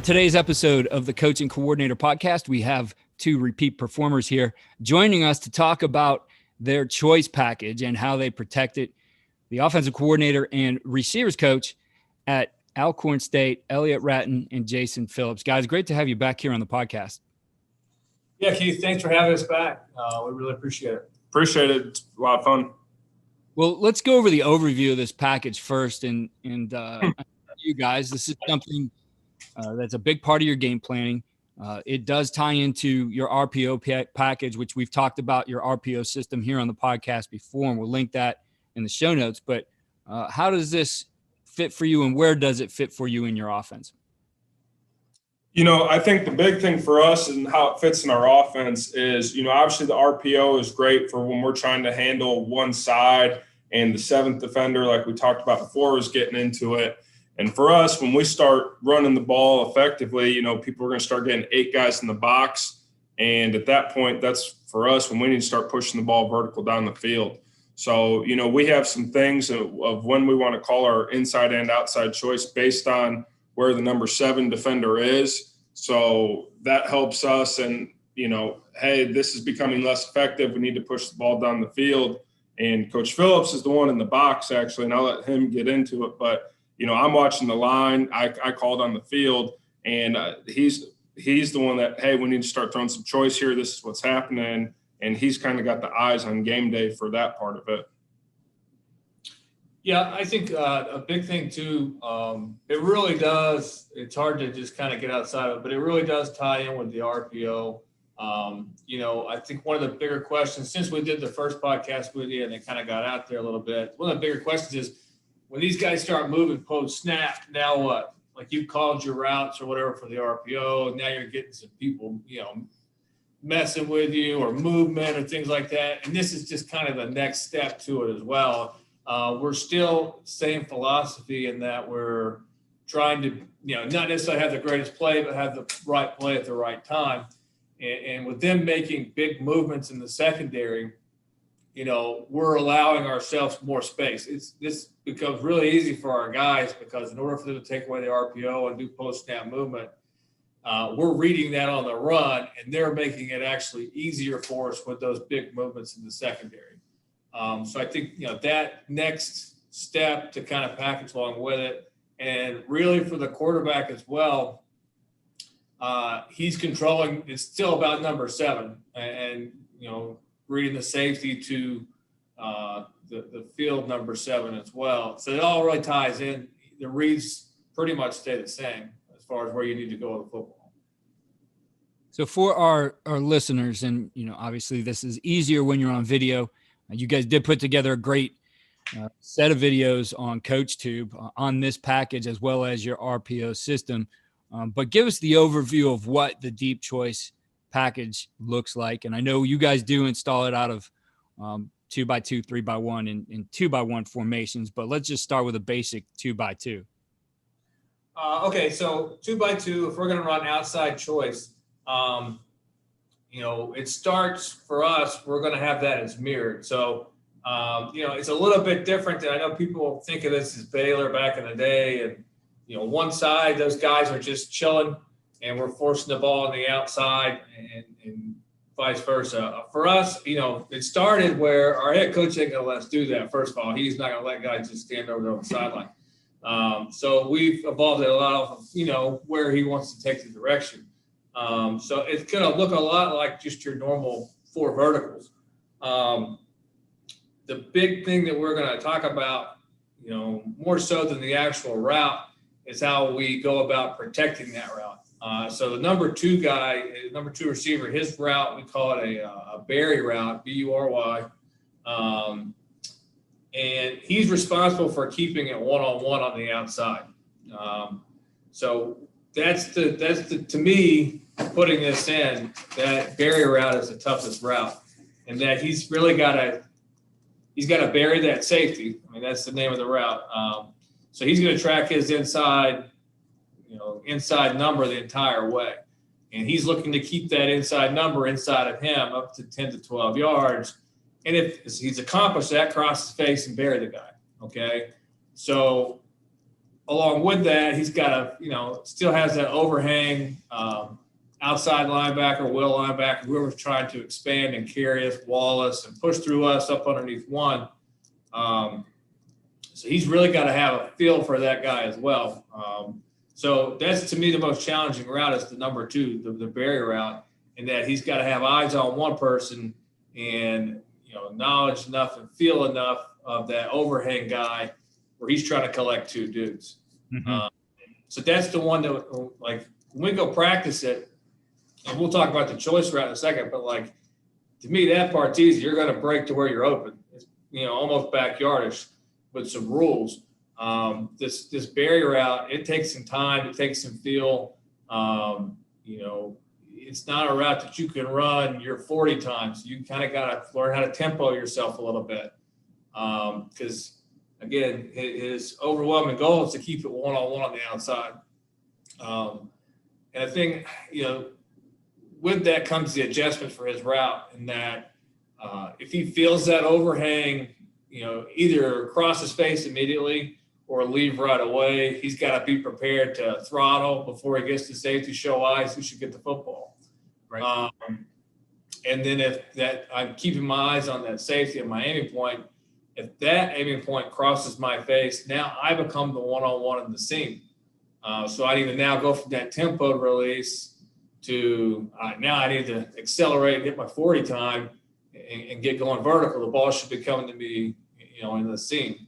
On today's episode of the Coach and Coordinator podcast, we have two repeat performers here joining us to talk about their choice package and how they protect it. The offensive coordinator and receivers coach at Alcorn State, Elliott Wratten and Jason Phillips. Guys, great to have you back here on the podcast. Yeah, Keith, thanks for having us back. We really appreciate it. Appreciate it. It's a lot of fun. Well, let's go over the overview of this package first. And you guys, this is something that's a big part of your game planning. It does tie into your RPO package, which we've talked about your RPO system here on the podcast before, and we'll link that in the show notes. But how does this fit for you, and where does it fit for you in your offense? You know, I think the big thing for us and how it fits in our offense is, you know, obviously the RPO is great for when we're trying to handle one side and the seventh defender, like we talked about before, is getting into it. And for us, when we start running the ball effectively, you know, people are going to start getting 8 guys in the box. And at that point, that's for us when we need to start pushing the ball vertical down the field. So, you know, we have some things of when we want to call our inside and outside choice based on where the number 7 defender is. So that helps us. And, you know, hey, this is becoming less effective. We need to push the ball down the field. And Coach Phillips is the one in the box, actually, and I'll let him get into it. But, you know, I'm watching the line. I called on the field, and he's the one that, hey, we need to start throwing some choice here. This is what's happening. And he's kind of got the eyes on game day for that part of it. Yeah, I think a big thing too, it really does, it's hard to just kind of get outside of it, but it really does tie in with the RPO. You know, I think one of the bigger questions, since we did the first podcast with you and it kind of got out there a little bit, one of the bigger questions is when these guys start moving post-snap, now what? Like you called your routes or whatever for the RPO, now you're getting some people, you know, messing with you or movement or things like that. And this is just kind of the next step to it as well. We're still same philosophy in that we're trying to, you know, not necessarily have the greatest play, but have the right play at the right time. And with them making big movements in the secondary, you know, we're allowing ourselves more space. This becomes really easy for our guys because in order for them to take away the RPO and do post-snap movement, we're reading that on the run, and they're making it actually easier for us with those big movements in the secondary. So I think, you know, that next step to kind of package along with it, and really for the quarterback as well, he's controlling. It's still about number 7, and you know, reading the safety to the field number 7 as well. So it all really ties in. The reads pretty much stay the same as far as where you need to go with the football. So for our listeners, and, you know, obviously this is easier when you're on video. You guys did put together a great set of videos on CoachTube on this package as well as your RPO system. But give us the overview of what the deep choice package looks like. And I know you guys do install it out of 2x2, 3x1, and 2x1 formations, but let's just start with a basic 2x2. Okay, so 2x2, if we're going to run outside choice, you know, it starts for us, we're going to have that as mirrored. So, you know, it's a little bit different than I know people think of this as Baylor back in the day. And, you know, one side, those guys are just chilling and we're forcing the ball on the outside and vice versa. For us, you know, it started where our head coach ain't going to let us do that. First of all, he's not going to let guys just stand over there on the sideline. So we've evolved it a lot of, you know, where he wants to take the direction. So it's going to look a lot like just your normal 4 verticals. The big thing that we're going to talk about, you know, more so than the actual route is how we go about protecting that route. So the number 2 guy, number 2 receiver, his route, we call it a Barry route, B-U-R-Y. And he's responsible for keeping it one-on-one on the outside. So that's to me, putting this in, that Barry route is the toughest route, and that he's really got to bury that safety. I mean, that's the name of the route. So he's going to track his inside number the entire way, and he's looking to keep that inside number inside of him up to 10 to 12 yards. And if he's accomplished that, cross his face and bury the guy. Okay, so along with that, he's got still has that overhang outside linebacker, will linebacker, whoever's trying to expand and carry us, wall us, and push through us up underneath one. So he's really got to have a feel for that guy as well. So that's, to me, the most challenging route is the number 2, the barrier route, in that he's got to have eyes on one person and, knowledge enough and feel enough of that overhang guy where he's trying to collect 2 dudes. Mm-hmm. So that's the one that, like, when we go practice it, and we'll talk about the choice route in a second, but, like, to me, that part's easy. You're going to break to where you're open. It's, almost backyardish with some rules. This barrier route, it takes some time. It takes some feel. It's not a route that you can run your 40 times. You kind of got to learn how to tempo yourself a little bit. Because, again, his overwhelming goal is to keep it one-on-one on the outside. And I think, with that comes the adjustment for his route, in that if he feels that overhang, either cross his face immediately or leave right away, he's got to be prepared to throttle before he gets to safety, show eyes who should get the football. Right. And then if that, I'm keeping my eyes on that safety at my aiming point. If that aiming point crosses my face, now I become the one-on-one in the seam. So I need to now go from that tempo release to now I need to accelerate and hit my 40 time and get going vertical. The ball should be coming to me, in the seam.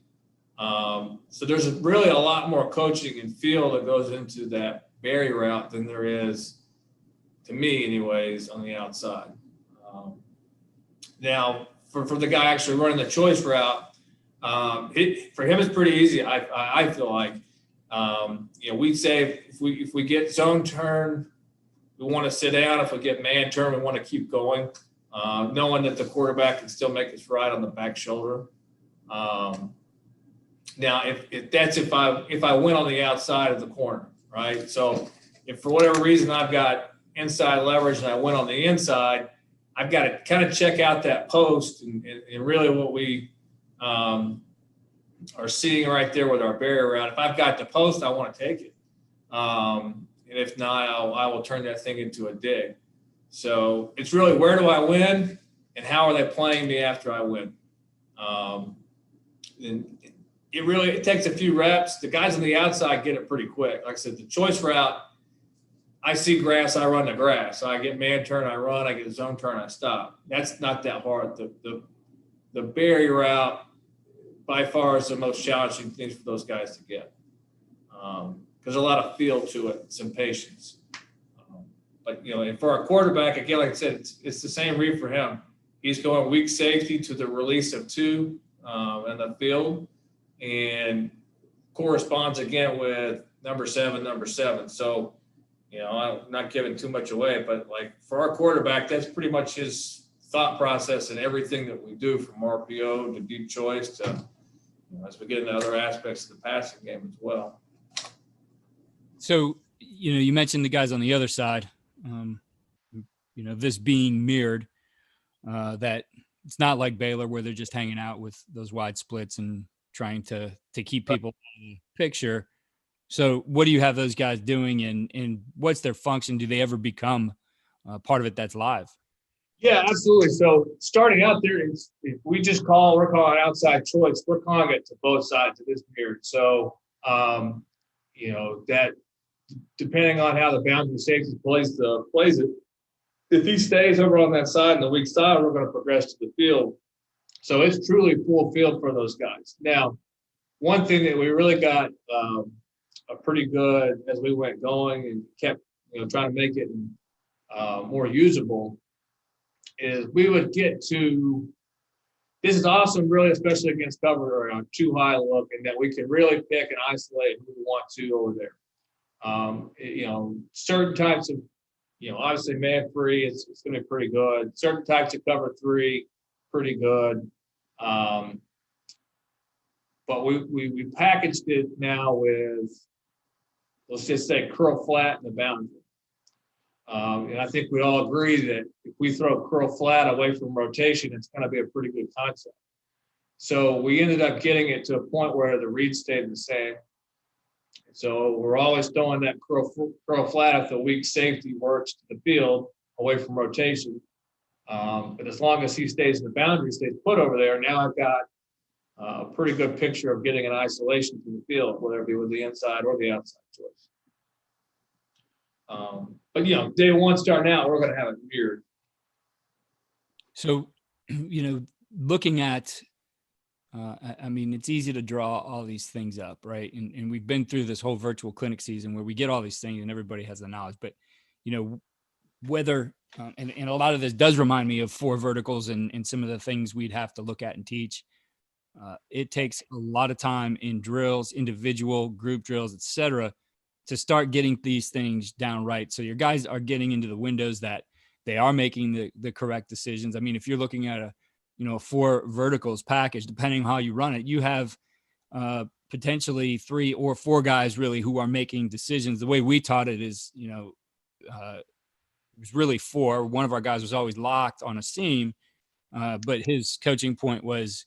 So there's really a lot more coaching and feel that goes into that barrier route than there is, to me anyways, on the outside. Now, for the guy actually running the choice route, for him it's pretty easy. I feel like, we'd say if we get zone turn, we want to sit down. If we get man turn, we want to keep going, knowing that the quarterback can still make his ride on the back shoulder. Now, if I went on the outside of the corner, right? So if for whatever reason I've got inside leverage and I went on the inside, I've got to kind of check out that post and really what we are seeing right there with our barrier route. If I've got the post, I want to take it. And if not, I will turn that thing into a dig. So it's really, where do I win and how are they playing me after I win? And it takes a few reps. The guys on the outside get it pretty quick. Like I said, the choice route, I see grass, I run the grass. So I get man turn, I run. I get zone turn, I stop. That's not that hard. The barrier route by far is the most challenging thing for those guys to get. There's a lot of feel to it, some patience. But, and for our quarterback, again, like I said, it's the same read for him. He's going weak safety to the release of 2 in the field, and corresponds again with number 7. So, I'm not giving too much away, but like for our quarterback, that's pretty much his thought process in everything that we do, from RPO to deep choice to, as we get into other aspects of the passing game as well. So, you mentioned the guys on the other side, this being mirrored, that it's not like Baylor where they're just hanging out with those wide splits and trying to keep people in the picture. So what do you have those guys doing, and what's their function? Do they ever become part of it that's live? Yeah, absolutely. So starting out there, if we're calling outside choice, we're calling it to both sides of this period. So, that depending on how the boundary safety plays it, if he stays over on that side and the weak side, we're going to progress to the field. So it's truly full field for those guys. Now, one thing that we really got a pretty good as we went going and kept trying to make it more usable is we would get to, this is awesome, really, especially against cover or a too high look, and that we can really pick and isolate who we want to over there. Certain types of, obviously man free, it's going to be pretty good. Certain types of cover 3, pretty good. But we packaged it now with, let's just say, curl flat in the boundary. And I think we all agree that if we throw curl flat away from rotation, it's going to be a pretty good concept. So we ended up getting it to a point where the read stayed the same. So we're always throwing that curl flat if the weak safety works to the field away from rotation. But as long as he stays in the boundary, stays put over there, now I've got a pretty good picture of getting an isolation to the field, whether it be with the inside or the outside choice. But, day one starting out, we're going to have it mirrored. So, looking at, I mean, it's easy to draw all these things up, right? And we've been through this whole virtual clinic season where we get all these things and everybody has the knowledge, but, whether, and a lot of this does remind me of 4 verticals and some of the things we'd have to look at and teach. It takes a lot of time in drills, individual group drills, et cetera, to start getting these things down right. So your guys are getting into the windows that they are making the correct decisions. I mean, if you're looking at a 4 verticals package, depending on how you run it, you have potentially 3 or 4 guys really who are making decisions. The way we taught it is, it was really 4. One of our guys was always locked on a seam, but his coaching point was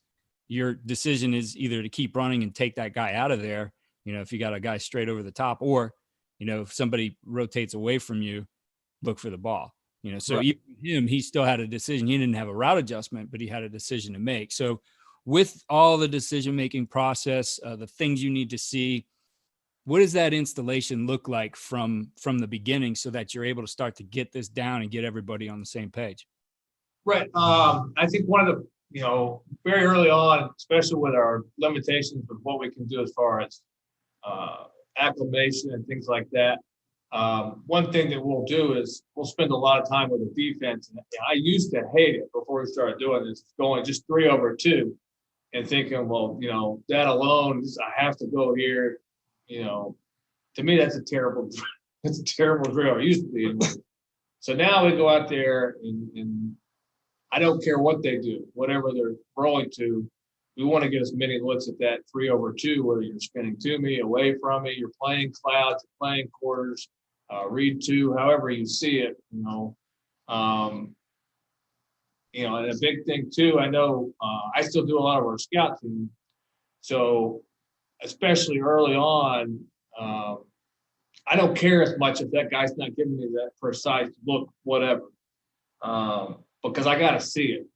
your decision is either to keep running and take that guy out of there, if you got a guy straight over the top, or, if somebody rotates away from you, look for the ball. So Right. even him, he still had a decision. He didn't have a route adjustment, but he had a decision to make. So with all the decision-making process, the things you need to see, what does that installation look like from the beginning so that you're able to start to get this down and get everybody on the same page? Right. I think one of the, very early on, especially with our limitations of what we can do as far as acclimation and things like that, one thing that we'll do is we'll spend a lot of time with the defense. And I used to hate it before we started doing this, going just 3 over 2 and thinking, well, that alone, I have to go here. To me, that's a terrible drill. It used to be. So now we go out there and I don't care what they do, whatever they're rolling to. We want to get as many looks at that 3 over 2, whether you're spinning to me, away from me, you're playing clouds, you're playing quarters, read 2, however you see it, and a big thing too, I know I still do a lot of our scout team. So especially early on, I don't care as much if that guy's not giving me that precise look, whatever, because I got to see it.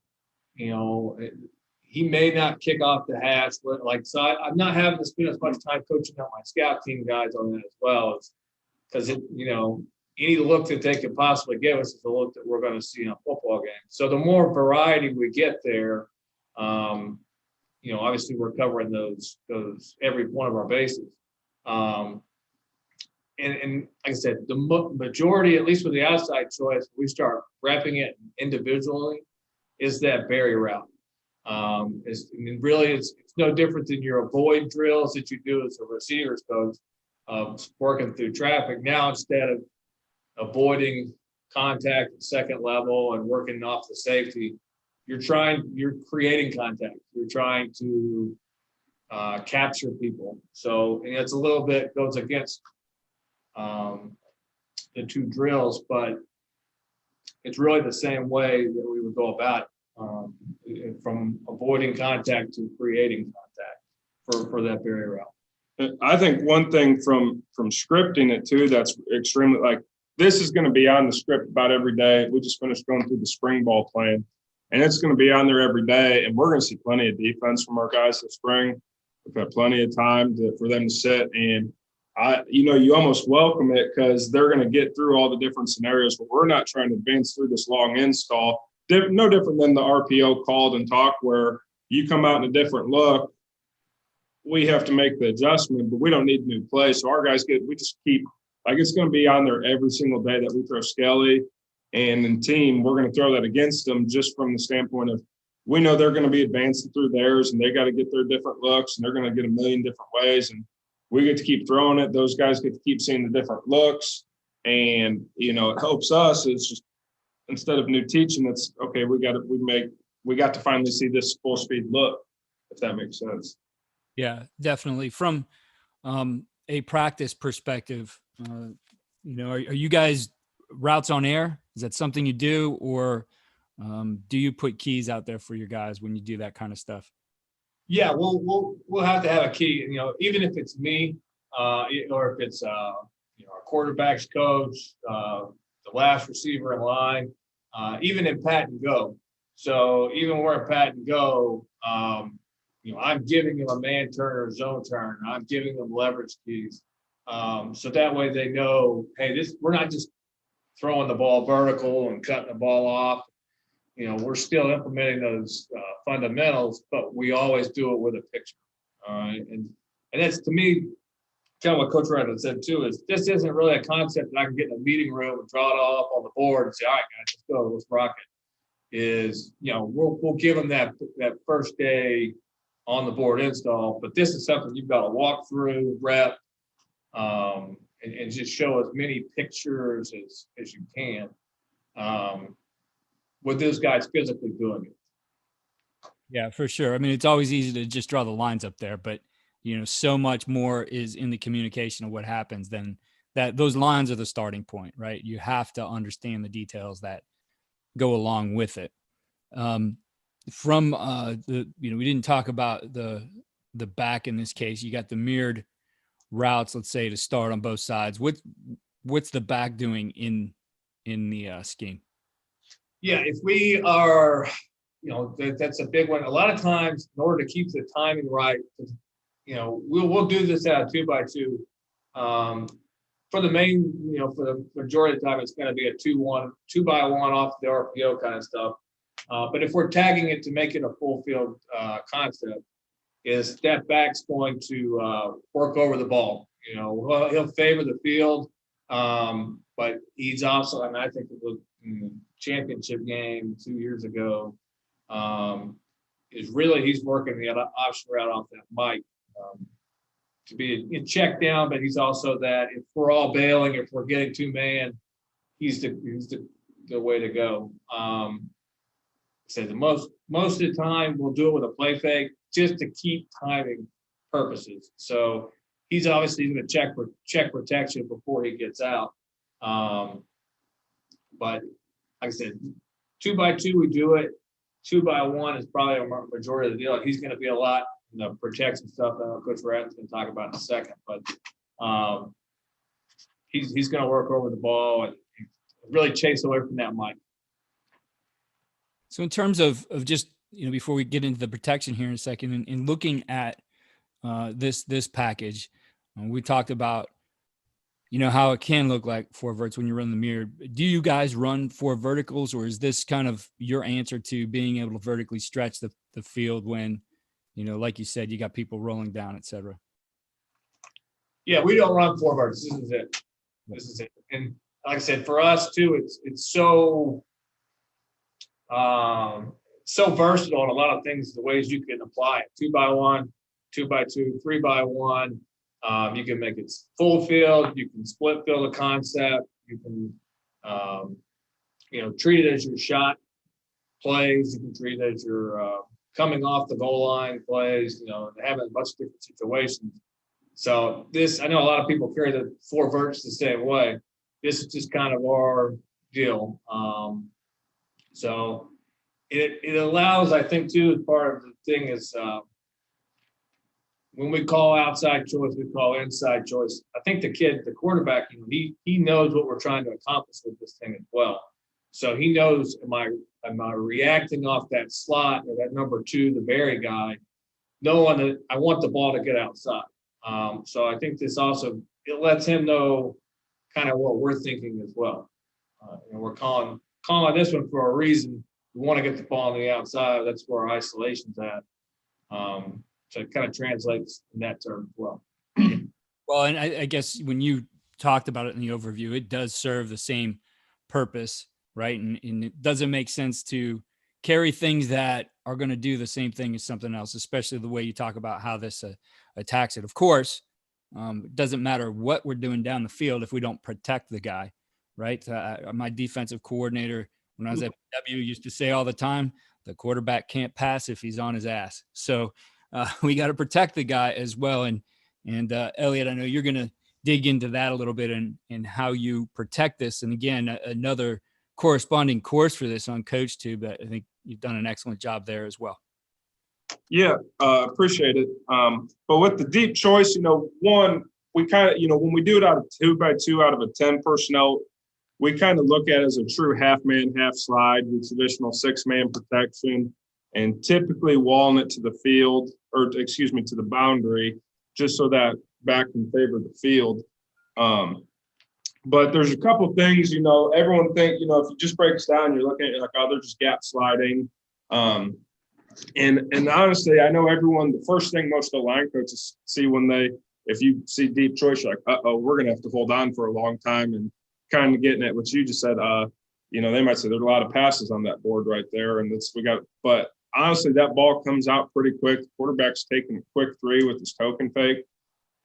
He may not kick off the hash, but so I'm not having to spend as much time coaching up my scout team guys on that as well, because any look that they could possibly give us is a look that we're going to see in a football game. So the more variety we get there, obviously we're covering those every one of our bases. And like I said, the majority, at least with the outside choice, we start repping it individually, is that barrier route. It's no different than your avoid drills that you do as a receivers coach, working through traffic. Now, instead of avoiding contact at second level and working off the safety, you're creating contact. You're trying to capture people. So it's a little bit goes against the 2 drills, but it's really the same way that we would go about from avoiding contact to creating contact for that barrier route. I think one thing from scripting it too, that's extremely this is going to be on the script about every day. We just finished going through the spring ball plan, and it's going to be on there every day. And we're going to see plenty of defense from our guys this spring. We've had plenty of time for them to sit, and you almost welcome it because they're going to get through all the different scenarios. But we're not trying to advance through this long install. No different than the RPO called and talk where you come out in a different look. We have to make the adjustment, but we don't need new plays. So our guys we just keep it's going to be on there every single day that we throw Skelly, and in team, we're going to throw that against them just from the standpoint of we know they're going to be advancing through theirs and they got to get their different looks and they're going to get a million different ways. And we get to keep throwing it. Those guys get to keep seeing the different looks, and, it helps us. It's just, instead of new teaching, it's okay. We got to finally see this full speed look, if that makes sense. Yeah, definitely. From a practice perspective, are you guys routes on air? Is that something you do, or do you put keys out there for your guys when you do that kind of stuff? Yeah, we'll have to have a key. Even if it's me, or if it's our quarterback's coach, the last receiver in line, even in pat and go. So even when we're in pat and go, I'm giving them a man turn or zone turn. I'm giving them leverage keys. So that way they know, hey, we're not just throwing the ball vertical and cutting the ball off. We're still implementing those fundamentals, but we always do it with a picture. And that's, to me, kind of what Coach Wratten said too, is this isn't really a concept that I can get in a meeting room and draw it all up on the board and say, all right, guys, let's go, let's rock it. Is, we'll give them that first day on the board install, but this is something you've got to walk through, rep, and just show as many pictures as you can with those guys physically doing it. Yeah, for sure. I mean, it's always easy to just draw the lines up there, but so much more is in the communication of what happens than that. Those lines are the starting point, right? You have to understand the details that go along with it. We didn't talk about the back in this case. You got the mirrored routes, let's say, to start on both sides. What's the back doing in the scheme? Yeah, if we are, that's a big one. A lot of times, in order to keep the timing right, we'll do this at a 2x2. For the main, for the majority of the time, it's going to be a 2-by-1 off the RPO kind of stuff. But if we're tagging it to make it a full field concept, is that back's going to work over the ball. He'll favor the field, but he's also, I think it was championship game 2 years ago, he's working the option route off that mic to be a check down, but he's also that if we're all bailing, if we're getting two man, he's the way to go. So most of the time we'll do it with a play fake just to keep timing purposes. So he's obviously going to check protection before he gets out. But like I said, 2x2 we do it. 2-by-1 is probably a majority of the deal. He's going to be a lot in the protection stuff that Coach Wratten's going to talk about in a second. But he's going to work over the ball and really chase away from that mic. So in terms of just, before we get into the protection here in a second, and looking at this package, we talked about, how it can look like 4 verts when you run the mirror. Do you guys run 4 verticals, or is this kind of your answer to being able to vertically stretch the field when, like you said, you got people rolling down, et cetera? Yeah, we don't run 4 verts. This is it. And like I said, for us too, it's so versatile in a lot of things, the ways you can apply it. 2-by-1, 2-by-2, 3-by-1. You can make it full field. You can split field a concept. You can, treat it as your shot plays. You can treat it as your coming off the goal line plays. Having a bunch of different situations. So I know a lot of people carry the 4 verts the same way. This is just kind of our deal. So it allows, I think, too, as part of the thing is. When we call outside choice, we call inside choice. I think the quarterback, he knows what we're trying to accomplish with this thing as well. So he knows, am I reacting off that slot or that number 2, the Barry guy, knowing that I want the ball to get outside. So I think this also, it lets him know kind of what we're thinking as well. We're calling this one for a reason. We want to get the ball on the outside. That's where our isolation's at. So it kind of translates in that term as well. Well, and I guess when you talked about it in the overview, it does serve the same purpose, right? And it doesn't make sense to carry things that are going to do the same thing as something else, especially the way you talk about how this attacks it. Of course, it doesn't matter what we're doing down the field if we don't protect the guy, right? My defensive coordinator, when I was at W, used to say all the time, the quarterback can't pass if he's on his ass. So we got to protect the guy as well. And Elliott, I know you're going to dig into that a little bit and how you protect this. And again, another corresponding course for this on CoachTube. I think you've done an excellent job there as well. Yeah, appreciate it. But with the deep choice, one, we kind of, when we do it out of 2x2 out of a 10 personnel, we kind of look at it as a true half man, half slide with traditional 6-man protection, and typically walling it to the field, to the boundary, just so that back can favor the field. But there's a couple things, everyone think, if you just break it down, you're looking at it like, oh, they're just gap sliding. And honestly, I know everyone, the first thing most of the line coaches see if you see deep choice, you're like, we're going to have to hold on for a long time, and kind of getting at what you just said, they might say there's a lot of passes on that board right there. And but honestly, that ball comes out pretty quick. The quarterback's taking a quick 3 with his token fake.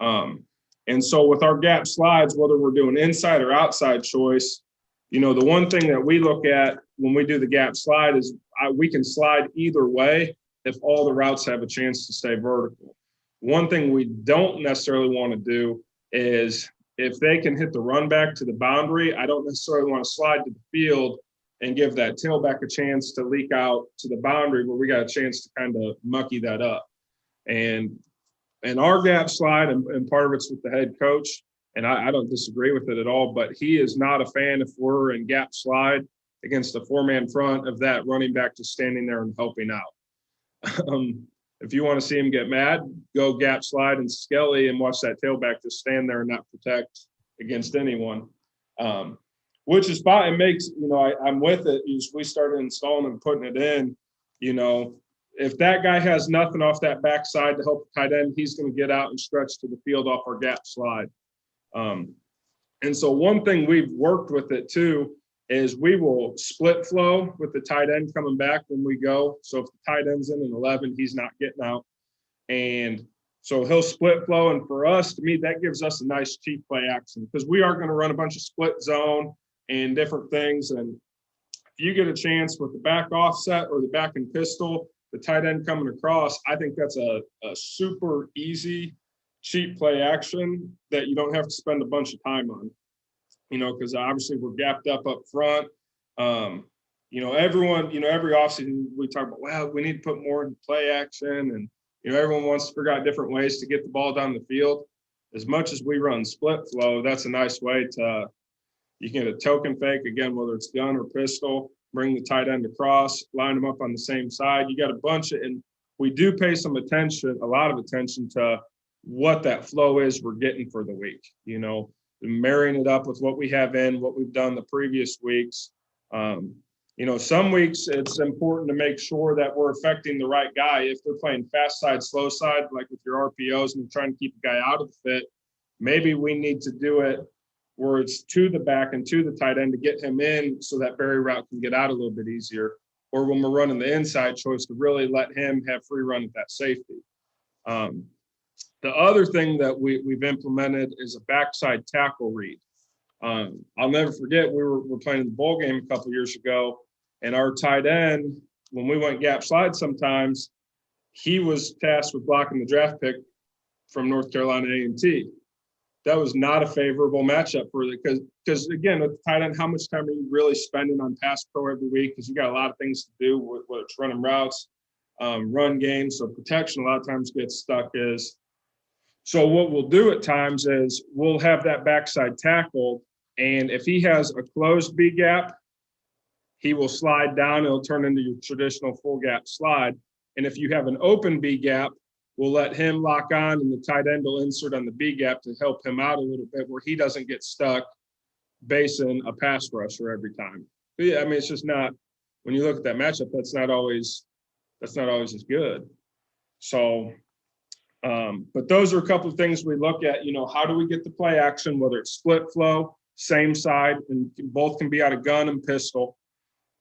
And so with our gap slides, whether we're doing inside or outside choice, the one thing that we look at when we do the gap slide is we can slide either way if all the routes have a chance to stay vertical. One thing we don't necessarily want to do is if they can hit the run back to the boundary, I don't necessarily want to slide to the field and give that tailback a chance to leak out to the boundary where we got a chance to kind of mucky that up. And our gap slide, and part of it's with the head coach, and I don't disagree with it at all, but he is not a fan if we're in gap slide against a 4-man front of that running back just standing there and helping out. If you want to see him get mad, go gap slide and Skelly and watch that tailback just stand there and not protect against anyone, which is fine. It makes, I'm with it. We started installing and putting it in, if that guy has nothing off that backside to help the tight end, he's going to get out and stretch to the field off our gap slide. And so one thing we've worked with it too is we will split flow with the tight end coming back when we go. So if the tight end's in an 11, he's not getting out. And so he'll split flow. And for us, to me, that gives us a nice cheap play action because we are going to run a bunch of split zone and different things. And if you get a chance with the back offset or the back and pistol, the tight end coming across, I think that's a super easy, cheap play action that you don't have to spend a bunch of time on. Because obviously we're gapped up front. Everyone, every offseason we talk about, well, we need to put more into play action. And, everyone wants to figure out different ways to get the ball down the field. As much as we run split flow, that's a nice way you can get a token fake, again, whether it's gun or pistol, bring the tight end across, line them up on the same side. You got a bunch of, and we do pay a lot of attention to what that flow is we're getting for the week, marrying it up with what we have what we've done the previous weeks. Some weeks it's important to make sure that we're affecting the right guy. If they're playing fast side, slow side, like with your RPOs and trying to keep a guy out of the fit, maybe we need to do it where it's to the back and to the tight end to get him in so that Barry route can get out a little bit easier. Or when we're running the inside choice to really let him have free run at that safety. The other thing that we've implemented is a backside tackle read. I'll never forget, we were playing in the bowl game a couple years ago, and our tight end, when we went gap slide sometimes, he was tasked with blocking the draft pick from North Carolina A&T. That was not a favorable matchup for it because again, with the tight end, how much time are you really spending on pass pro every week? Because you got a lot of things to do, whether it's running routes, run games. So protection a lot of times gets stuck So what we'll do at times is we'll have that backside tackle, and if he has a closed B gap, he will slide down. It'll turn into your traditional full gap slide. And if you have an open B gap, we'll let him lock on, and the tight end will insert on the B gap to help him out a little bit where he doesn't get stuck basing a pass rusher every time. But yeah, it's just not, when you look at that matchup, that's not always as good. So, but those are a couple of things we look at, how do we get the play action, whether it's split flow, same side, and both can be out of gun and pistol.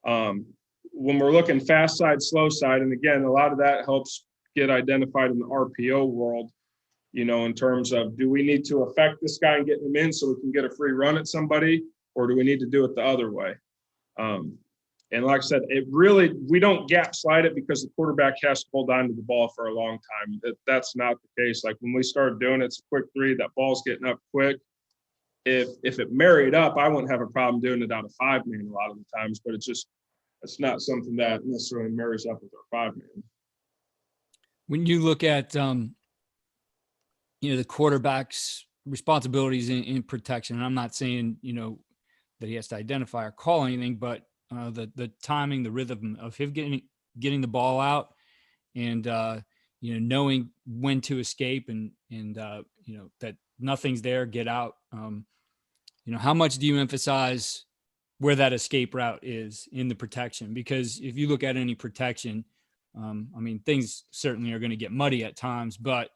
When we're looking fast side, slow side, and again, a lot of that helps get identified in the RPO world, in terms of, do we need to affect this guy and get him in so we can get a free run at somebody, or do we need to do it the other way? And like I said, we don't gap slide it because the quarterback has to hold on to the ball for a long time. That's not the case. Like when we started doing it, it's a quick 3, that ball's getting up quick. If it married up, I wouldn't have a problem doing it out of 5-man a lot of the times, but it's not something that necessarily marries up with our 5-man. When you look at, the quarterbacks responsibilities in protection. And I'm not saying, that he has to identify or call anything, but the timing, the rhythm of him getting the ball out and, knowing when to escape and that nothing's there, get out. How much do you emphasize where that escape route is in the protection? Because if you look at any protection, things certainly are going to get muddy at times, but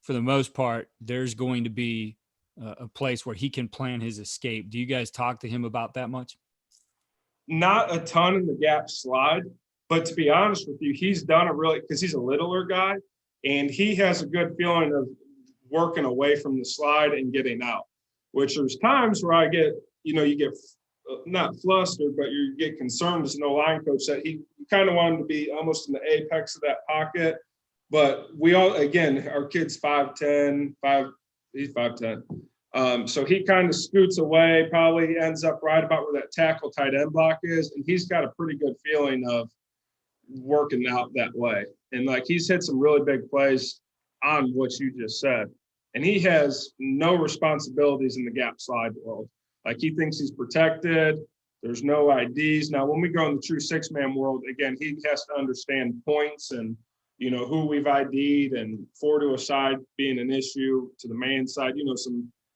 for the most part, there's going to be a place where he can plan his escape. Do you guys talk to him about that much? Not a ton in the gap slide, but to be honest with you, he's done it really because he's a littler guy and he has a good feeling of working away from the slide and getting out, which there's times where I get, you get not flustered, but you get concerned as an O-line coach that he kind of wanted to be almost in the apex of that pocket. But we all, again, our kid's 5'10", he's 5'10". So he kind of scoots away, probably ends up right about where that tackle tight end block is. And he's got a pretty good feeling of working out that way. And like he's hit some really big plays on what you just said. And he has no responsibilities in the gap slide world. Like he thinks he's protected. There's no IDs. Now, when we go in the true six-man world, again, he has to understand points and, who we've ID'd and 4 to a side being an issue to the man side,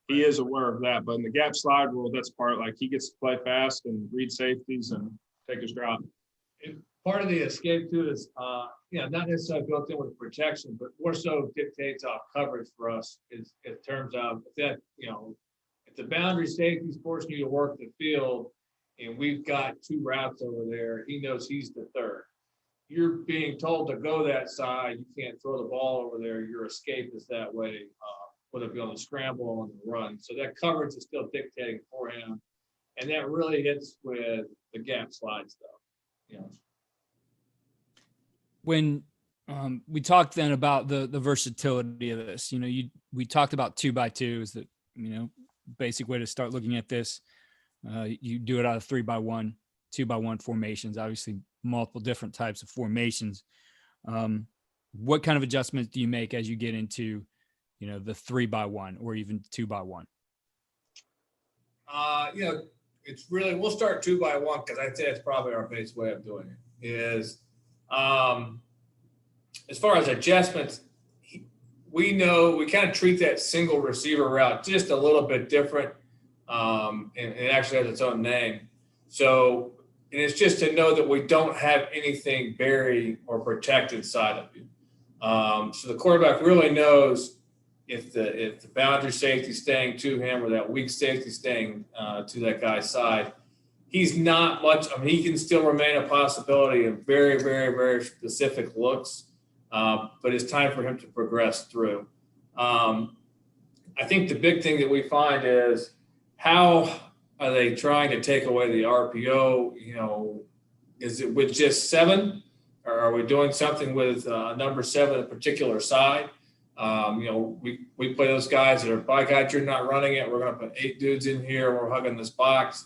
he is aware of that. But in the gap slide world, that's part like he gets to play fast and read safeties and take his drop. Part of the escape too is, not necessarily built in with protection, but more so dictates off coverage for us is in terms of that, if the boundary safety is forcing you to work the field and we've got 2 routes over there, he knows he's the third. You're being told to go that side. You can't throw the ball over there. Your escape is that way, whether it be on the scramble or on the run. So that coverage is still dictating for him. And that really hits with the gap slide stuff, When we talked then about the versatility of this, we talked about 2x2 is the, basic way to start looking at this. You do it out of 3x1, 2x1 formations, obviously multiple different types of formations. What kind of adjustments do you make as you get into, the 3x1 or even 2x1? It's really, we'll start 2x1 because I'd say it's probably our base way of doing it is, as far as adjustments, we know we kind of treat that single receiver route just a little bit different. And it actually has its own name. So, and it's just to know that we don't have anything buried or protected side of you. So the quarterback really knows if the boundary safety staying to him or that weak safety staying to that guy's side. He's not much. He can still remain a possibility in very, very, very specific looks, but it's time for him to progress through. I think the big thing that we find is how are they trying to take away the RPO? Is it with just 7, or are we doing something with number 7, a particular side? We play those guys that are, by God, you're not running it. We're going to put 8 dudes in here. We're hugging this box.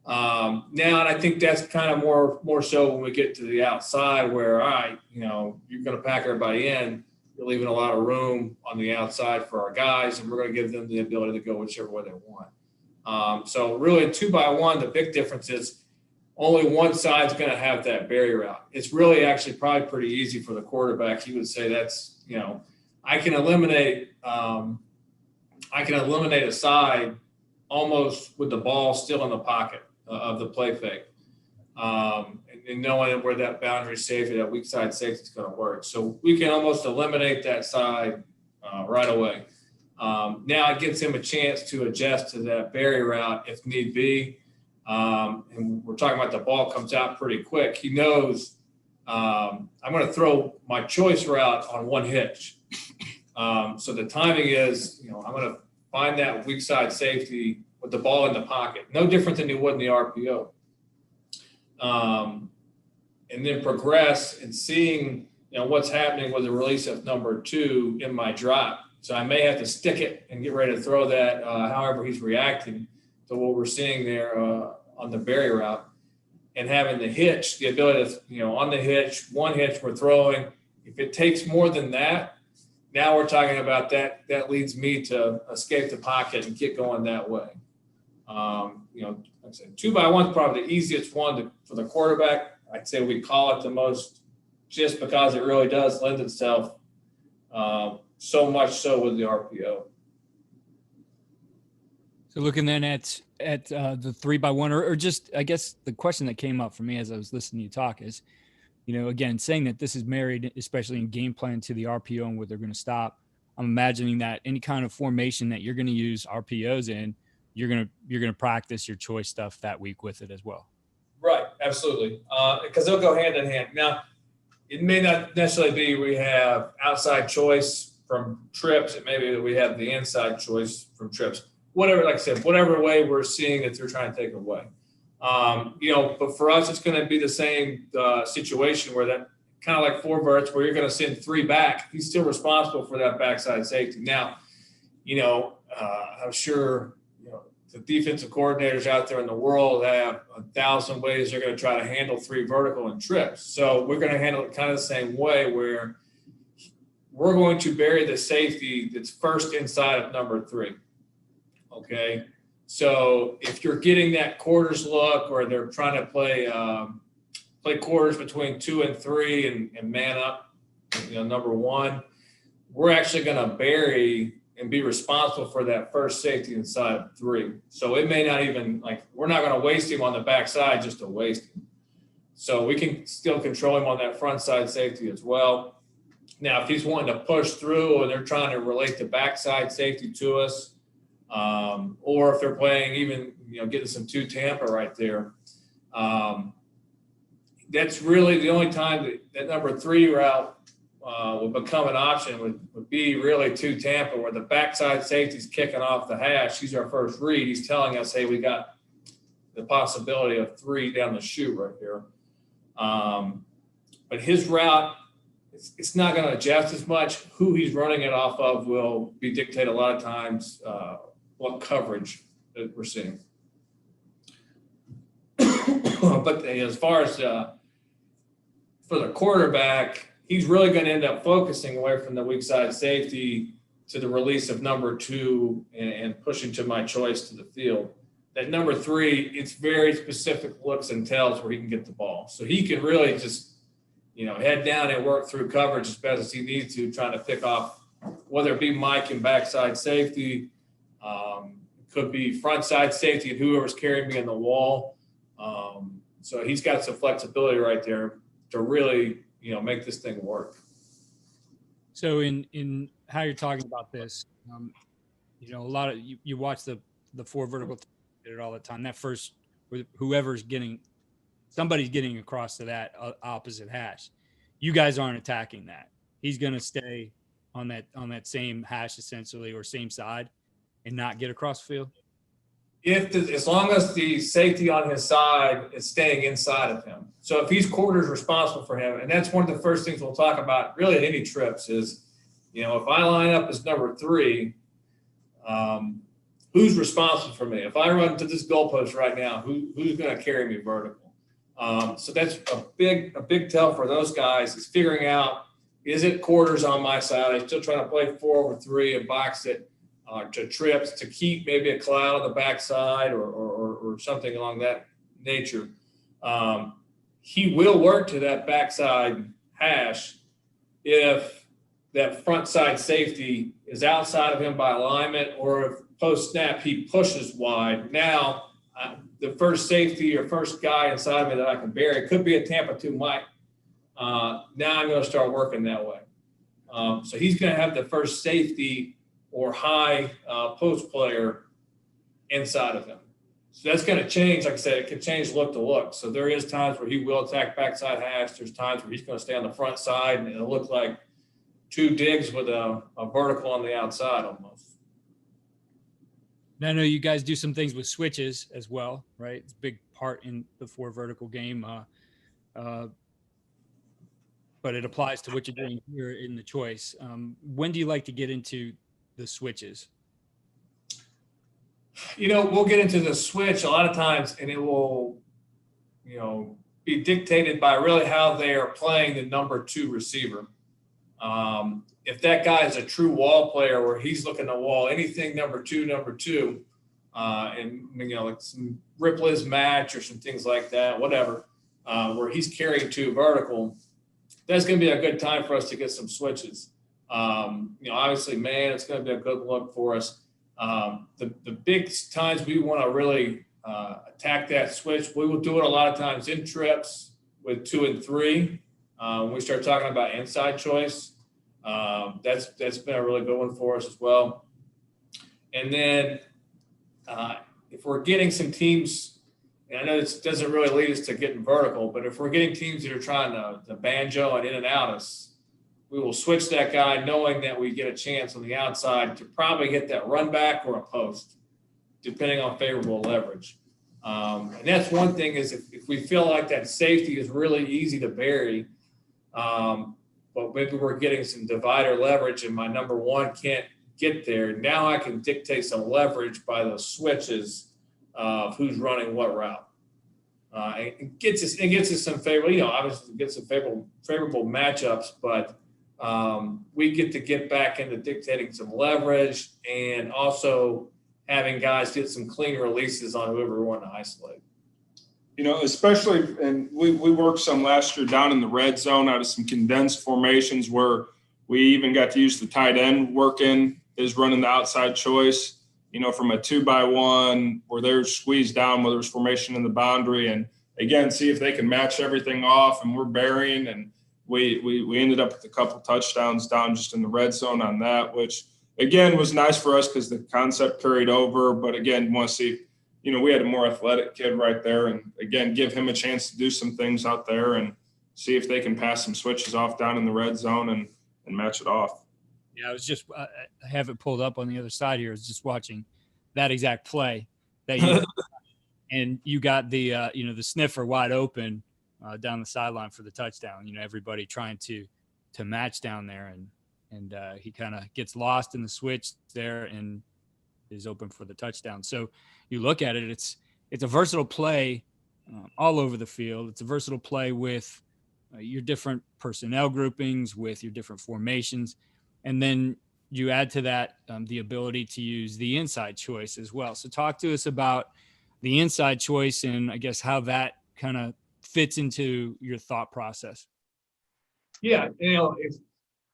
Now, and I think that's kind of more so when we get to the outside where, all right, you're going to pack everybody in. You're leaving a lot of room on the outside for our guys, and we're going to give them the ability to go whichever way they want. So really 2x1, the big difference is only one side's going to have that barrier out. It's really actually probably pretty easy for the quarterback. He would say that's, I can eliminate a side almost with the ball still in the pocket of the play fake, and knowing where that boundary safety, that weak side safety is going to work. So we can almost eliminate that side right away. Now it gives him a chance to adjust to that barrier route if need be. And we're talking about the ball comes out pretty quick. He knows I'm going to throw my choice route on one hitch. So the timing is, I'm going to find that weak side safety with the ball in the pocket. No different than you would in the RPO. And then progress and seeing, what's happening with the release of number 2 in my drop. So I may have to stick it and get ready to throw that, however he's reacting to what we're seeing there on the barrier route, and having the hitch, the ability to, on the hitch, one hitch we're throwing. If it takes more than that, Now we're talking about that leads me to escape the pocket and get going that way. Like I said, 2x1 is probably the easiest one for the quarterback. I'd say we call it the most just because it really does lend itself so much so with the RPO. So looking then at the 3x1 or just, I guess the question that came up for me as I was listening to you talk is, again, saying that this is married, especially in game plan, to the RPO and where they're going to stop. I'm imagining that any kind of formation that you're going to use RPOs in, you're going to practice your choice stuff that week with it as well. Right, absolutely, because they'll go hand in hand. Now, it may not necessarily be we have outside choice from trips. It may be that we have the inside choice from trips. Whatever, like I said, whatever way we're seeing that they're trying to take away. But for us, it's going to be the same situation where that kind of like 4 verts where you're going to send 3 back. He's still responsible for that backside safety. Now, I'm sure the defensive coordinators out there in the world have 1,000 ways they're going to try to handle 3 vertical and trips. So we're going to handle it kind of the same way where we're going to bury the safety that's first inside of number 3. Okay. So if you're getting that quarters look or they're trying to play quarters between 2 and 3 and man up, number 1, we're actually going to bury and be responsible for that first safety inside of 3. So it may not even we're not going to waste him on the backside just to waste him. So we can still control him on that front side safety as well. Now, if he's wanting to push through and they're trying to relate the backside safety to us, or if they're playing even, getting some 2 Tampa right there, that's really the only time that number 3 route would become an option would be really 2 Tampa, where the backside safety's kicking off the hash. He's our first read. He's telling us, hey, we got the possibility of 3 down the chute right here. But his route, it's not going to adjust as much. Who he's running it off of will be dictated a lot of times what coverage that we're seeing. But as far as for the quarterback, he's really going to end up focusing away from the weak side safety to the release of number 2 and pushing to my choice to the field. That number 3, it's very specific looks and tells where he can get the ball. So he can really just, head down and work through coverage as best as he needs to, trying to pick off, whether it be Mike and backside safety, could be front side safety and whoever's carrying me in the wall. So he's got some flexibility right there to really, make this thing work. So in how you're talking about this, a lot of you watch the 4 vertical did it all the time. That first, somebody's getting across to that opposite hash. You guys aren't attacking that. He's going to stay on that same hash essentially, or same side, and not get across the field. As long as the safety on his side is staying inside of him. So if he's quarters responsible for him, and that's one of the first things we'll talk about really at any trips is, if I line up as number 3, who's responsible for me? If I run to this goalpost right now, who's going to carry me vertical? So that's a big tell for those guys is figuring out, is it quarters on my side? I'm still trying to play 4 over 3 and box it. To trips, to keep maybe a cloud on the backside or something along that nature. He will work to that backside hash if that front side safety is outside of him by alignment, or if post snap he pushes wide. Now, the first safety or first guy inside of me that I can bury, it could be a Tampa 2 Mike. Now I'm going to start working that way. So he's going to have the first safety or high post player inside of him. So that's going to change. Like I said, it can change look to look. So there is times where he will attack backside hash. There's times where he's going to stay on the front side and it'll look like 2 digs with a vertical on the outside almost. Now, I know you guys do some things with switches as well, right? It's a big part in the 4 vertical game. But it applies to what you're doing here in the choice. When do you like to get into the switches? We'll get into the switch a lot of times, and it will, be dictated by really how they are playing the number 2 receiver. if that guy is a true wall player where he's looking to wall anything number two, and like some Ripley's match or some things like that, whatever, where he's carrying two vertical, that's going to be a good time for us to get some switches. Obviously, man, it's going to be a good look for us. The big times we want to really attack that switch, we will do it a lot of times in trips with 2 and 3. When we start talking about inside choice, that's been a really good one for us as well. And then if we're getting some teams, and I know this doesn't really lead us to getting vertical, but if we're getting teams that are trying to banjo and in and out us, we will switch that guy knowing that we get a chance on the outside to probably hit that run back or a post, depending on favorable leverage. And that's one thing is if we feel like that safety is really easy to bury, but maybe we're getting some divider leverage and my number one can't get there. Now I can dictate some leverage by those switches of who's running what route. And it gets us some favorable, obviously it gets some favorable matchups, but we get back into dictating some leverage and also having guys get some clean releases on whoever we want to isolate. Especially, and we worked some last year down in the red zone out of some condensed formations where we even got to use the tight end working is running the outside choice, from a 2-by-1 where they're squeezed down, whether it's formation in the boundary, and again, see if they can match everything off, and we're burying, and we ended up with a couple touchdowns down just in the red zone on that, which again was nice for us because the concept carried over. But again, want to see, we had a more athletic kid right there, and again, give him a chance to do some things out there and see if they can pass some switches off down in the red zone and match it off. Yeah, I was just I have it pulled up on the other side here. I was just watching that exact play that you and you got the the sniffer wide open down the sideline for the touchdown. Everybody trying to match down there, and he kind of gets lost in the switch there and is open for the touchdown. So you look at it, it's a versatile play all over the field. It's a versatile play with your different personnel groupings, with your different formations. And then you add to that the ability to use the inside choice as well. So talk to us about the inside choice and I guess how that kind of fits into your thought process. Yeah, if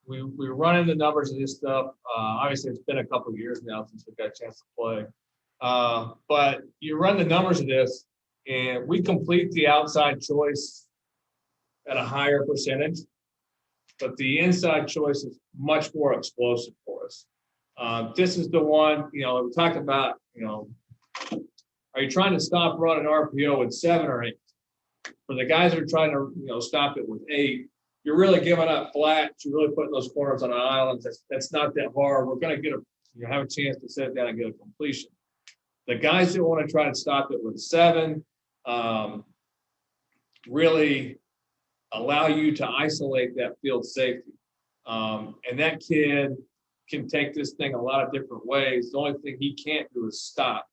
we're running the numbers of this stuff. Obviously, it's been a couple of years now since we got a chance to play. But you run the numbers of this, and we complete the outside choice at a higher percentage, but the inside choice is much more explosive for us. This is the one, we talked about, are you trying to stop running RPO with 7 or 8? For the guys that are trying to, stop it with 8, you're really giving up flats. You're really putting those corners on an island. That's not that hard. We're going to have a chance to set it down and get a completion. The guys that want to try to stop it with 7 really allow you to isolate that field safety. And that kid can take this thing a lot of different ways. The only thing he can't do is stop.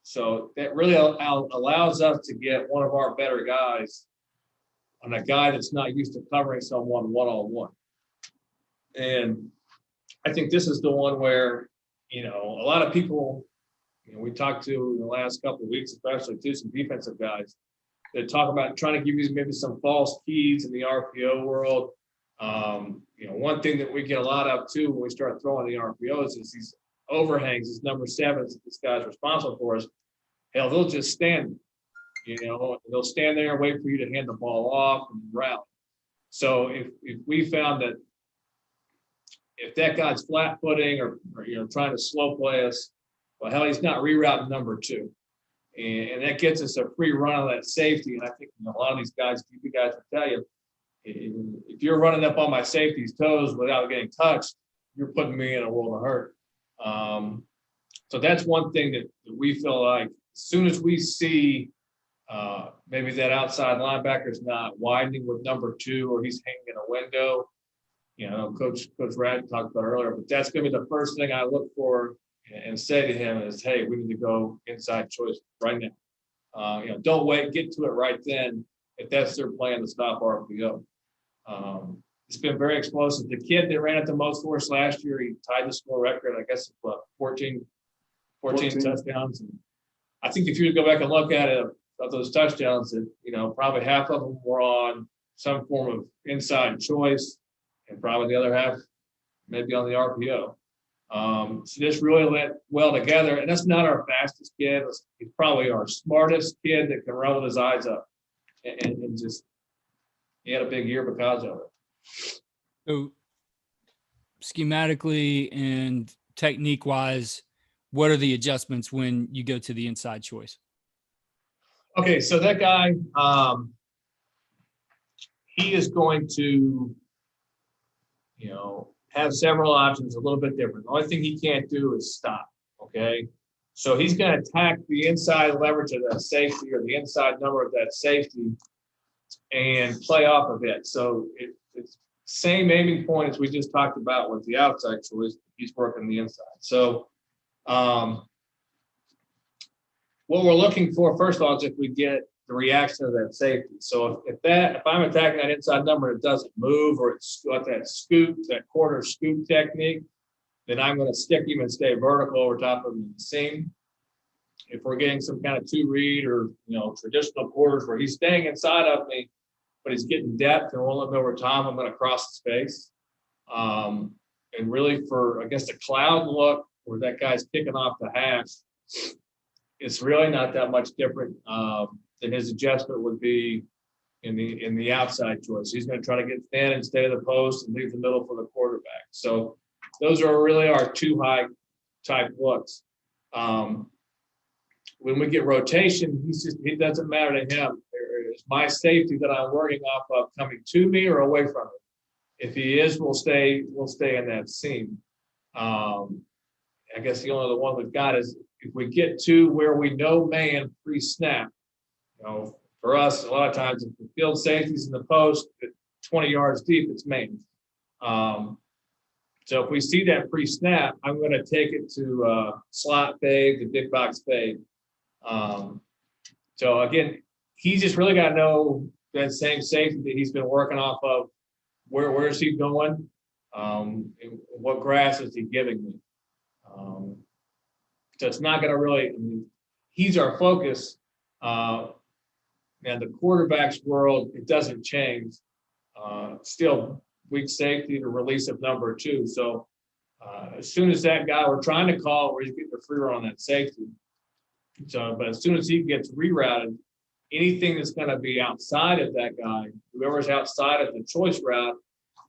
So that really allows us to get one of our better guys on a guy that's not used to covering someone one-on-one. And I think this is the one where, a lot of people, we talked to in the last couple of weeks, especially to some defensive guys that talk about trying to give you maybe some false keys in the RPO world. One thing that we get a lot of too when we start throwing the RPOs is these overhangs, these number 7s that this guy's responsible for us. Hell, they'll just stand, they'll stand there and wait for you to hand the ball off and route. So if we found that if that guy's flat footing or trying to slow play us, well, hell, he's not rerouting number 2. And that gets us a free run on that safety. And I think a lot of these guys, DB guys will tell you, if you're running up on my safety's toes without getting touched, you're putting me in a world of hurt. So that's one thing that we feel like as soon as we see maybe that outside linebacker's not widening with number 2 or he's hanging in a window, Coach Wratten talked about earlier, but that's going to be the first thing I look for and say to him is, hey, we need to go inside choice right now. Don't wait, get to it right then if that's their plan to stop RPO. It's been very explosive. The kid that ran it the most for us last year, he tied the score record, I guess, 14 touchdowns. And I think if you go back and look at it, of those touchdowns, that, probably half of them were on some form of inside choice, and probably the other half maybe on the RPO. So this really went well together. And that's not our fastest kid. He's probably our smartest kid that can run with his eyes up. And just, he had a big year because of it. So schematically and technique wise, what are the adjustments when you go to the inside choice? Okay, so that guy, he is going to, have several options, a little bit different. The only thing he can't do is stop, okay? So he's going to attack the inside leverage of that safety, or the inside number of that safety, and play off of it. So it's same aiming point as we just talked about with the outside choice. He's working the inside. So what we're looking for, first of all, is if we get the reaction of that safety. So if I'm attacking that inside number and it doesn't move, or it's got that quarter scoop technique, then I'm going to stick him and stay vertical over top of him in the seam. If we're getting some kind of two read, or traditional quarters where he's staying inside of me, but he's getting depth and won't let me over top, I'm going to cross his face. And really, for, I guess, the cloud look where that guy's kicking off the hash, it's really not that much different than his adjustment would be in the outside choice. He's going to try to get thin and stay to the post and leave the middle for the quarterback. So those are really our two high type looks. When we get rotation, it doesn't matter to him. It's my safety that I'm working off of coming to me or away from it. If he is, we'll stay in that seam. I guess the only other one we've got is if we get to where we know man pre-snap. For us, a lot of times if the field safety's in the post at 20 yards deep, it's man. So if we see that pre-snap, I'm going to take it to slot fade, the big box fade. So again, he's just really got to know that same safety that he's been working off of. Where is he going? And what grass is he giving me? So it's not going to really, he's our focus. And the quarterback's world, it doesn't change. Still weak safety to release of number 2. So as soon as that guy, we're trying to call where he's getting the free run on that safety. So, but as soon as he gets rerouted, anything that's going to be outside of that guy, whoever's outside of the choice route,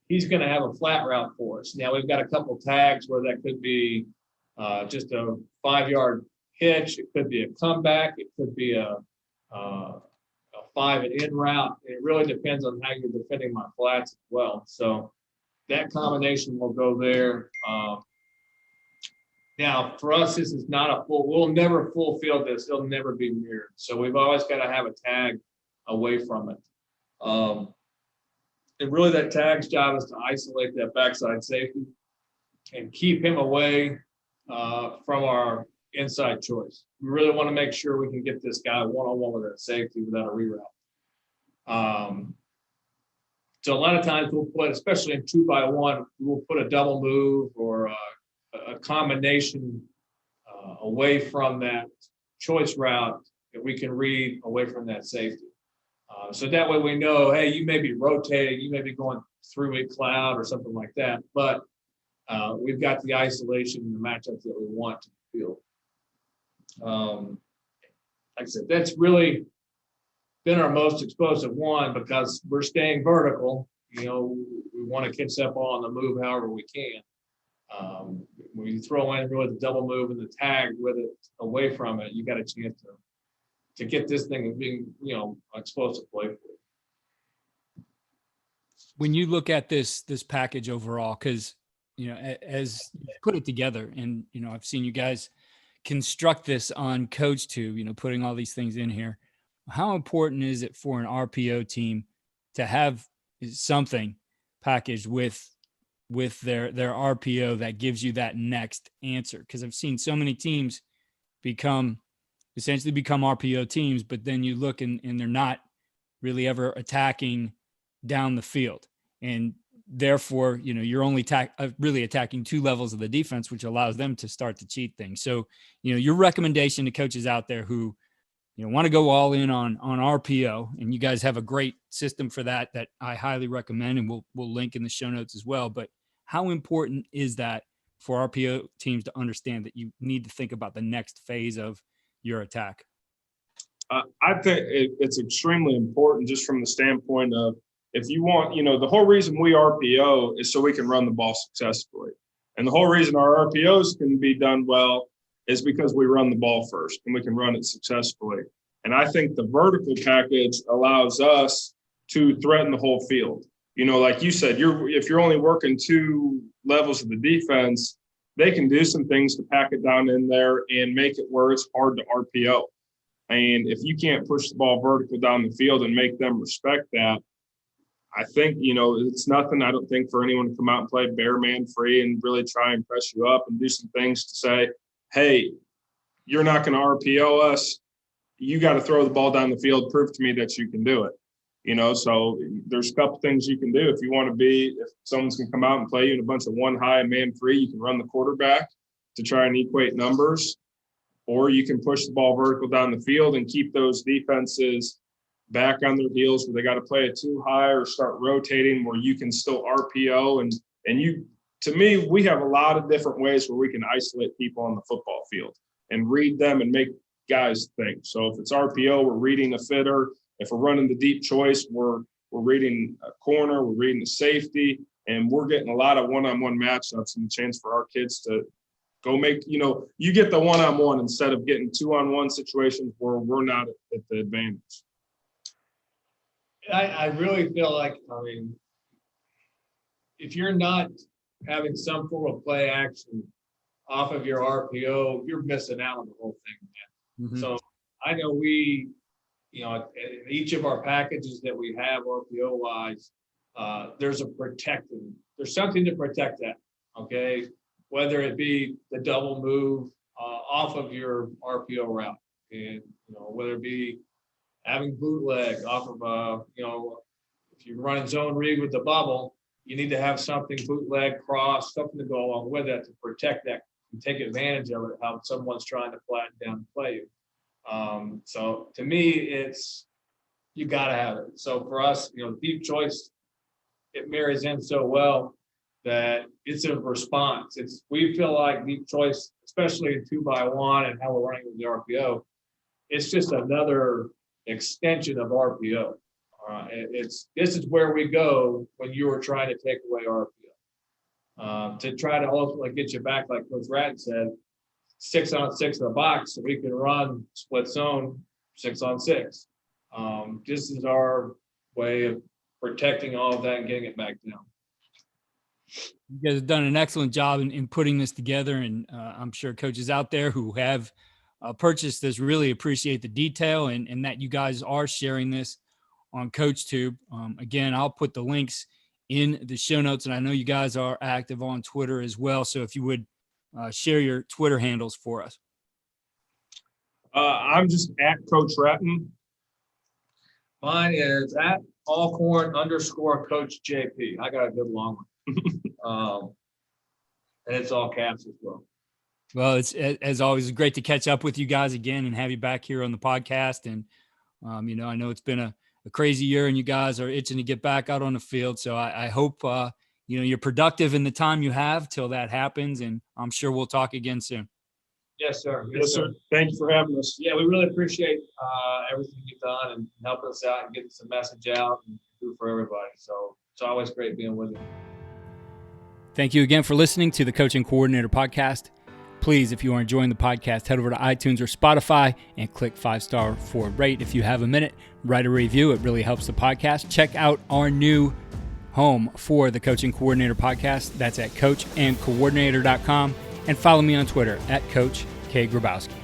he's going to have a flat route for us. Now we've got a couple tags where that could be just a 5-yard hitch. It could be a comeback. It could be a 5 and in route. It really depends on how you're defending my flats as well. So that combination will go there. Now, for us, this is not a full, we'll never full field this. It'll never be mirrored. So we've always got to have a tag away from it. And really that tag's job is to isolate that backside safety and keep him away from our inside choice. We really want to make sure we can get this guy one-on-one with that safety without a reroute. So a lot of times we'll put, especially in 2-by-1, we'll put a double move or a combination away from that choice route that we can read away from that safety. So that way we know, hey, you may be rotating, you may be going 3-week cloud or something like that, but we've got the isolation and the matchups that we want to the field. Like I said, that's really been our most explosive one because we're staying vertical. We want to catch that ball on the move however we can. When you throw in really the double move and the tag with it away from it, you got a chance to get this thing being, explosive play for you. When you look at this package overall, because as you put it together, and I've seen you guys construct this on CoachTube, putting all these things in here. How important is it for an RPO team to have something packaged with their RPO that gives you that next answer? Because I've seen so many teams essentially become RPO teams, but then you look and they're not really ever attacking down the field. And therefore, you're only really attacking 2 levels of the defense, which allows them to start to cheat things. So, your recommendation to coaches out there who, want to go all in on RPO, and you guys have a great system for that I highly recommend, and we'll link in the show notes as well. But how important is that for RPO teams to understand that you need to think about the next phase of your attack? I think it's extremely important just from the standpoint of, if you want, the whole reason we RPO is so we can run the ball successfully. And the whole reason our RPOs can be done well is because we run the ball first and we can run it successfully. And I think the vertical package allows us to threaten the whole field. Like you said, if you're only working 2 levels of the defense, they can do some things to pack it down in there and make it where it's hard to RPO. And if you can't push the ball vertical down the field and make them respect that, I think, it's nothing, I don't think, for anyone to come out and play bare man free and really try and press you up and do some things to say, hey, you're not going to RPO us. You got to throw the ball down the field. Prove to me that you can do it. So there's a couple things you can do. If you want to if someone's going to come out and play you in a bunch of 1 high and man free, you can run the quarterback to try and equate numbers, or you can push the ball vertical down the field and keep those defenses back on their heels where they got to play it too high or start rotating where you can still RPO. And to me, we have a lot of different ways where we can isolate people on the football field and read them and make guys think. So if it's RPO, we're reading a fitter. If we're running the deep choice, we're reading a corner, we're reading a safety, and we're getting a lot of one-on-one matchups and a chance for our kids to go make, you get the one-on-one instead of getting 2-on-1 situations where we're not at the advantage. I really feel like, if you're not having some form of play action off of your RPO, you're missing out on the whole thing, man. Mm-hmm. So I know in each of our packages that we have RPO wise, there's something to protect that. Okay. Whether it be the double move off of your RPO route, and whether it be having bootleg off of if you're running zone read with the bubble, you need to have something bootleg, cross, something to go along with that to protect that and take advantage of it, how someone's trying to flatten down and play you. So to me, it's, you got to have it. So for us, deep choice, it marries in so well that it's a response. We feel like deep choice, especially in 2x1 and how we're running with the RPO, it's just another extension of RPO. This is where we go when you are trying to take away RPO. To try to ultimately get you back, like Coach Wratten said, 6-on-6 in the box, so we can run split zone 6-on-6. This is our way of protecting all of that and getting it back down. You guys have done an excellent job in putting this together, and I'm sure coaches out there who have purchased this really appreciate the detail and that you guys are sharing this on CoachTube. Again, I'll put the links in the show notes, and I know you guys are active on Twitter as well. So if you would share your Twitter handles for us. I'm just at Coach Wratten. Mine is at Alcorn_Coach JP. I got a good long one. And it's all caps as well. Well, it's, as always, great to catch up with you guys again and have you back here on the podcast. And, I know it's been a crazy year and you guys are itching to get back out on the field. So I hope, you're productive in the time you have till that happens. And I'm sure we'll talk again soon. Yes, sir. Yes, sir. Thank you for having us. Yeah, we really appreciate everything you've done and helping us out and getting some message out and do for everybody. So it's always great being with you. Thank you again for listening to the Coaching Coordinator Podcast. Please, if you are enjoying the podcast, head over to iTunes or Spotify and click 5-star for rate. If you have a minute, write a review. It really helps the podcast. Check out our new home for the Coaching Coordinator Podcast. That's at coachandcoordinator.com. And follow me on Twitter at Coach K. Grabowski.